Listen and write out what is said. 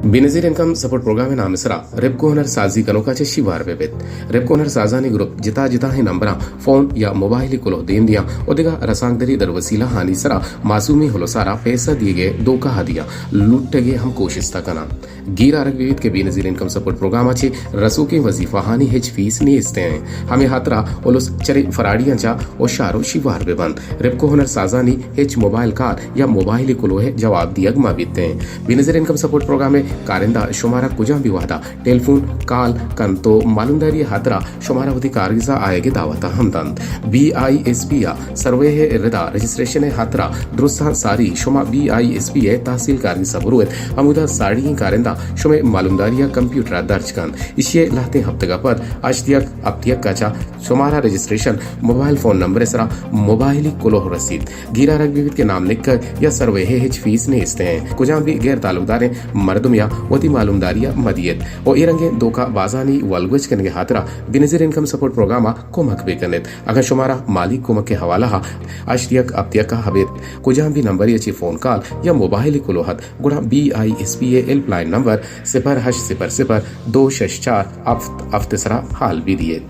Benazir income support programme नाम सरा रेपको हुनर साजी कनोकाचे शिवार बेबेत रेपको हुनर साजानी ग्रुप जिता जिता ही नंबरा फोन या मोबाइल कुलो देन दिया ओदिगा रसांगदरी दर वसीला हानि सरा मासूमी होलो सारा पैसा दिए गए दो का हदिया लुट गए हम कोशिश कना गीर अरग विविध के बेनजीर इनकम सपोर्ट प्रोग्राम अच्छे रसो के वजीफा हानि हेच फीस नहीं इसते हैं हमें हाथरा ओलोस चरे फराड़ियां चा और शारो शिवार बेबंद रेपको हुनर साजानी हेच मोबाइल कार या मोबाइल कुलो है जवाब दिया गमा बीतते हैं बेनजीर इनकम सपोर्ट प्रोग्राम में कारिंदा शुमारा कुजा भी वादा टेलीफोन कॉल कंतो मालूमदारी हादरा शुमारा होती कारगिजा आएगे दावता हमदन BISP या सर्वे है रिदा रजिस्ट्रेशन है हादरा दुरुस्ता सारी शुमा BISP है तहसील कारगी सबरूत अमुदा साड़ी कारिंदा शुमे मालूमदारिया कंप्यूटर दर्ज कन इसे लाते हफ्तेगा पर अजतियक अब्तियक काचा शुमारा रजिस्ट्रेशन मोबाइल फोन नंबर सरा मोबाइल कुलो रसीद गिरा रग विविध के नाम लिखकर या सर्वे है फीस ने इसते हैं कुजा भी गैर तालुकदार मर्दम या वती मालूमदारिया मदियत और इरंगे दोका बाजानी वलगज कनगे हातरा बेनजीर इनकम सपोर्ट प्रोग्राम कोमक बेकनेत अगर शुमारा मालिक कोमक के हवाला हा अशतियक अब्तियक का हबेत कुजा भी नंबर ये फोन कॉल या मोबाइल कुलोहत गुड़ा BISP हेल्पलाइन नंबर 0800264 अफ्तसरा हाल भी दिए।